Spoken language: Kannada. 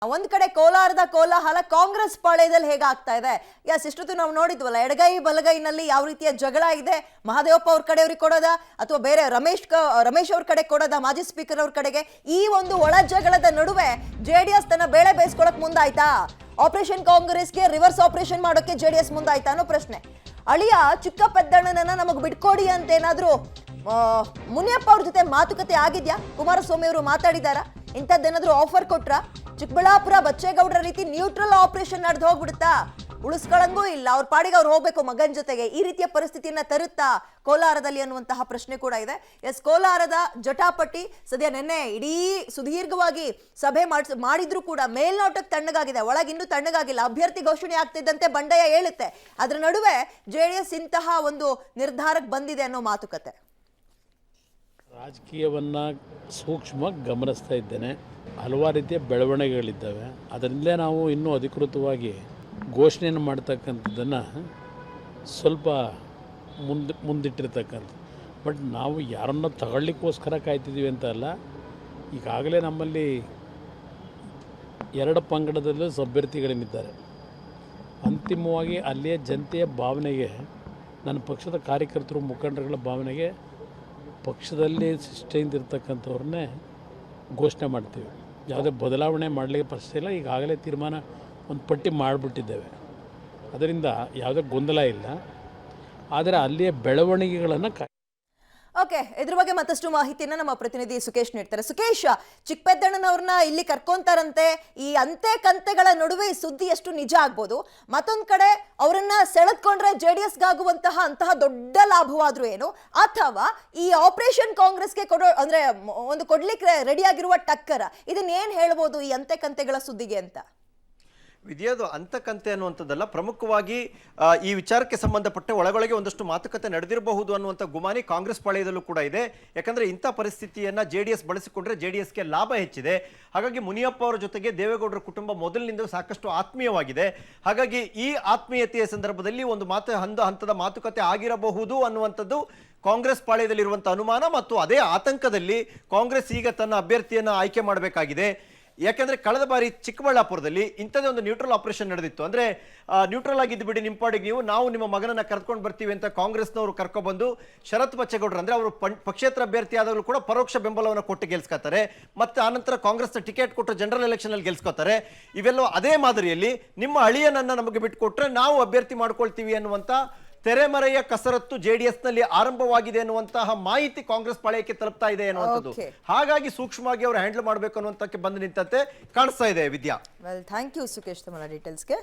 ಒಂದ್ ಕಡೆ ಕೋಲಾರದ ಕೋಲಾಹಲ ಕಾಂಗ್ರೆಸ್ ಪಾಳ್ಯದಲ್ಲಿ ಹೇಗಾಗ್ತಾ ಇದೆ. ಇಷ್ಟೊತ್ತು ನಾವು ನೋಡಿದ್ವಲ್ಲ, ಎಡಗೈ ಬಲಗೈನಲ್ಲಿ ಯಾವ ರೀತಿಯ ಜಗಳ ಇದೆ. ಮಹದೇವಪ್ಪ ಅವ್ರ ಕಡೆಯವ್ರಿಗೆ ಕೊಡೋದಾ ಅಥವಾ ಬೇರೆ ರಮೇಶ್ ಅವ್ರ ಕಡೆ ಕೊಡೋದಾ, ಮಾಜಿ ಸ್ಪೀಕರ್ ಅವ್ರ ಕಡೆಗೆ? ಈ ಒಂದು ಒಳ ಜಗಳದ ನಡುವೆ ಜೆಡಿಎಸ್ ತನ್ನ ಬೇಳೆ ಬೇಯಿಸ್ಕೊಳಕ್ ಮುಂದಾಯ್ತಾ? ಆಪರೇಷನ್ ಕಾಂಗ್ರೆಸ್ಗೆ ರಿವರ್ಸ್ ಆಪರೇಷನ್ ಮಾಡೋಕೆ ಜೆಡಿಎಸ್ ಮುಂದಾಯ್ತಾ ಅನ್ನೋ ಪ್ರಶ್ನೆ. ಅಳಿಯ ಚಿಕ್ಕ ಪೆದ್ದಣ್ಣನನ್ನ ನಮಗ್ ಬಿಟ್ಕೊಡಿ ಅಂತ ಏನಾದ್ರು ಮುನಿಯಪ್ಪ ಅವ್ರ ಜೊತೆ ಮಾತುಕತೆ ಆಗಿದ್ಯಾ? ಕುಮಾರಸ್ವಾಮಿ ಅವರು ಮಾತಾಡಿದಾರಾ? ಇಂಥದ್ದೇನಾದ್ರೂ ಆಫರ್ ಕೊಟ್ರ? ಚಿಕ್ಕಬಳ್ಳಾಪುರ ಬಚ್ಚೇಗೌಡರ ರೀತಿ ನ್ಯೂಟ್ರಲ್ ಆಪರೇಷನ್ ನಡೆದು ಹೋಗ್ಬಿಡುತ್ತಾ? ಉಳಿಸ್ಕೊಳ್ಳಂಗೂ ಇಲ್ಲ, ಅವ್ರ ಪಾಡಿಗೆ ಅವ್ರು ಹೋಗ್ಬೇಕು ಮಗನ್ ಜೊತೆಗೆ. ಈ ರೀತಿಯ ಪರಿಸ್ಥಿತಿಯನ್ನ ತರುತ್ತಾ ಕೋಲಾರದಲ್ಲಿ ಅನ್ನುವಂತಹ ಪ್ರಶ್ನೆ ಕೂಡ ಇದೆ. ಕೋಲಾರದ ಜಟಾಪಟಿ ಸದ್ಯ ನಿನ್ನೆ ಇಡೀ ಸುದೀರ್ಘವಾಗಿ ಸಭೆ ಮಾಡಿದ್ರು ಕೂಡ ಮೇಲ್ನೋಟಕ್ಕೆ ತಣ್ಣಗಾಗಿದೆ, ಒಳಗಿನ್ನೂ ತಣ್ಣಗಾಗಿಲ್ಲ. ಅಭ್ಯರ್ಥಿ ಘೋಷಣೆ ಆಗ್ತಿದ್ದಂತೆ ಬಂಡಾಯ ಹೇಳುತ್ತೆ. ಅದರ ನಡುವೆ ಜೆಡಿಎಸ್ ಇಂತಹ ಒಂದು ನಿರ್ಧಾರಕ್ಕೆ ಬಂದಿದೆ ಅನ್ನೋ ಮಾತುಕತೆ. ರಾಜಕೀಯವನ್ನ ಸೂಕ್ಷ್ಮವಾಗಿ ಗಮನಿಸ್ತಾ ಇದ್ದೇನೆ. ಹಲವಾರು ರೀತಿಯ ಬೆಳವಣಿಗೆಗಳಿದ್ದಾವೆ. ಅದರಿಂದಲೇ ನಾವು ಇನ್ನೂ ಅಧಿಕೃತವಾಗಿ ಘೋಷಣೆಯನ್ನು ಮಾಡ್ತಕ್ಕಂಥದ್ದನ್ನು ಸ್ವಲ್ಪ ಮುಂದಿಟ್ಟಿರ್ತಕ್ಕಂಥ. ಬಟ್ ನಾವು ಯಾರನ್ನ ತಗೊಳ್ಳಿಕ್ಕೋಸ್ಕರ ಕಾಯ್ತಿದ್ದೀವಿ ಅಂತ ಅಲ್ಲ. ಈಗಾಗಲೇ ನಮ್ಮಲ್ಲಿ 2 ಪಂಗಡದಲ್ಲೂ ಅಭ್ಯರ್ಥಿಗಳೇನಿದ್ದಾರೆ. ಅಂತಿಮವಾಗಿ ಅಲ್ಲಿಯ ಜನತೆಯ ಭಾವನೆಗೆ, ನನ್ನ ಪಕ್ಷದ ಕಾರ್ಯಕರ್ತರು ಮುಖಂಡರುಗಳ ಭಾವನೆಗೆ ಪಕ್ಷದಲ್ಲಿ ಶಿಸ್ತೆಯಿಂದಿರ್ತಕ್ಕಂಥವ್ರನ್ನೇ ಘೋಷಣೆ ಮಾಡ್ತೀವಿ. ಯಾವುದೇ ಬದಲಾವಣೆ ಮಾಡಲಿಕ್ಕೆ ಪ್ರಶ್ನೆ ಇಲ್ಲ. ಈಗಾಗಲೇ ತೀರ್ಮಾನ ಒಂದು ಪಟ್ಟಿ ಮಾಡಿಬಿಟ್ಟಿದ್ದೇವೆ. ಅದರಿಂದ ಯಾವುದೇ ಗೊಂದಲ ಇಲ್ಲ. ಆದರೆ ಅಲ್ಲಿಯ ಬೆಳವಣಿಗೆಗಳನ್ನು ಓಕೆ, ಇದ್ರ ಬಗ್ಗೆ ಮತ್ತಷ್ಟು ಮಾಹಿತಿನ ನಮ್ಮ ಪ್ರತಿನಿಧಿ ಸುಕೇಶ್ ನೀಡ್ತಾರೆ. ಸುಕೇಶ್, ಚಿಕ್ಕಪೆದ್ದಣ್ಣನವ್ರನ್ನ ಇಲ್ಲಿ ಕರ್ಕೊಂತಾರಂತೆ. ಈ ಅಂತೆ ಕಂತೆಗಳ ನಡುವೆ ಈ ಸುದ್ದಿ ಎಷ್ಟು ನಿಜ ಆಗ್ಬೋದು? ಮತ್ತೊಂದ್ ಕಡೆ ಅವರನ್ನ ಸೆಳೆದ್ಕೊಂಡ್ರೆ ಜೆಡಿಎಸ್ಗಾಗುವಂತಹ ಅಂತಹ ದೊಡ್ಡ ಲಾಭವಾದ್ರೂ ಏನು, ಅಥವಾ ಈ ಆಪರೇಷನ್ ಕಾಂಗ್ರೆಸ್ಗೆ ಅಂದ್ರೆ ಒಂದು ಕೊಡ್ಲಿಕ್ಕೆ ರೆಡಿಯಾಗಿರುವ ಟಕ್ಕರ, ಇದನ್ನ ಏನ್ ಹೇಳ್ಬೋದು ಈ ಅಂತೆ ಕಂತೆಗಳ ಸುದ್ದಿಗೆ ಅಂತ? ವಿದ್ಯಾದು ಅಂತಕಂತೆ ಅನ್ನುವಂಥದ್ದಲ್ಲ, ಪ್ರಮುಖವಾಗಿ ಈ ವಿಚಾರಕ್ಕೆ ಸಂಬಂಧಪಟ್ಟ ಒಳಗೊಳಗೆ ಒಂದಷ್ಟು ಮಾತುಕತೆ ನಡೆದಿರಬಹುದು ಅನ್ನುವಂಥ ಗುಮಾನಿ ಕಾಂಗ್ರೆಸ್ ಪಾಳ್ಯದಲ್ಲೂ ಕೂಡ ಇದೆ. ಯಾಕಂದರೆ ಇಂಥ ಪರಿಸ್ಥಿತಿಯನ್ನು JDS ಬಳಸಿಕೊಂಡ್ರೆ JDSಗೆ ಲಾಭ ಹೆಚ್ಚಿದೆ. ಹಾಗಾಗಿ ಮುನಿಯಪ್ಪ ಅವರ ಜೊತೆಗೆ ದೇವೇಗೌಡರ ಕುಟುಂಬ ಮೊದಲಿನಿಂದ ಸಾಕಷ್ಟು ಆತ್ಮೀಯವಾಗಿದೆ. ಹಾಗಾಗಿ ಈ ಆತ್ಮೀಯತೆಯ ಸಂದರ್ಭದಲ್ಲಿ ಒಂದು ಹಂತದ ಮಾತುಕತೆ ಆಗಿರಬಹುದು ಅನ್ನುವಂಥದ್ದು ಕಾಂಗ್ರೆಸ್ ಪಾಳ್ಯದಲ್ಲಿರುವಂಥ ಅನುಮಾನ. ಮತ್ತು ಅದೇ ಆತಂಕದಲ್ಲಿ ಕಾಂಗ್ರೆಸ್ ಈಗ ತನ್ನ ಅಭ್ಯರ್ಥಿಯನ್ನು ಆಯ್ಕೆ ಮಾಡಬೇಕಾಗಿದೆ. ಯಾಕಂದ್ರೆ ಕಳೆದ ಬಾರಿ ಚಿಕ್ಕಬಳ್ಳಾಪುರದಲ್ಲಿ ಇಂಥದೇ ಒಂದು ನ್ಯೂಟ್ರಲ್ ಆಪರೇಷನ್ ನಡೆದಿತ್ತು. ಅಂದ್ರೆ ನ್ಯೂಟ್ರಲ್ ಆಗಿದ್ದು ಬಿಡಿ, ನಿಮ್ಮ ಪಾಡಿಗೆ ನಾವು ನಿಮ್ಮ ಮಗನನ್ನ ಕರ್ಕೊಂಡು ಬರ್ತೀವಿ ಅಂತ ಕಾಂಗ್ರೆಸ್ನವರು ಕರ್ಕೊಬಂದು ಶರತ್ ಬಚ್ಚೇಗೌಡರು ಅಂದ್ರೆ ಅವರು ಪಕ್ಷೇತರ ಅಭ್ಯರ್ಥಿ ಆದಾಗಲೂ ಕೂಡ ಪರೋಕ್ಷ ಬೆಂಬಲವನ್ನು ಕೊಟ್ಟು ಗೆಲ್ಸ್ಕೊತಾರೆ. ಮತ್ತೆ ಆನಂತರ ಕಾಂಗ್ರೆಸ್ನ ಟಿಕೆಟ್ ಕೊಟ್ಟು ಜನರಲ್ ಎಲೆಕ್ಷನ್ ಅಲ್ಲಿ ಗೆಲ್ಸ್ಕೊತಾರೆ. ಇವೆಲ್ಲ ಅದೇ ಮಾದರಿಯಲ್ಲಿ ನಿಮ್ಮ ಅಳಿಯನನ್ನ ನಮಗೆ ಬಿಟ್ಟುಕೊಟ್ರೆ ನಾವು ಅಭ್ಯರ್ಥಿ ಮಾಡ್ಕೊಳ್ತೀವಿ ಅನ್ನುವಂತ ತೆರೆಮರೆಯ ಕಸರತ್ತು JDSನಲ್ಲಿ ಆರಂಭವಾಗಿದೆ ಅನ್ನುವಂತಹ ಮಾಹಿತಿ ಕಾಂಗ್ರೆಸ್ ಪಾಳ್ಯಕ್ಕೆ ತಲುಪ್ತಾ ಇದೆ ಅನ್ನುವಂಥದ್ದು. ಹಾಗಾಗಿ ಸೂಕ್ಷ್ಮವಾಗಿ ಅವರು ಹ್ಯಾಂಡಲ್ ಮಾಡಬೇಕು ಅನ್ನುವಂತಕ್ಕೆ ಬಂದು ನಿಂತಂತೆ ಕಾಣಿಸ್ತಾ ಇದೆ ವಿದ್ಯಾ. ವೆಲ್, ಥ್ಯಾಂಕ್ ಯು ಸುಕೇಶ್ ತಮ್ಮ ಡೀಟೇಲ್ಸ್ಗೆ.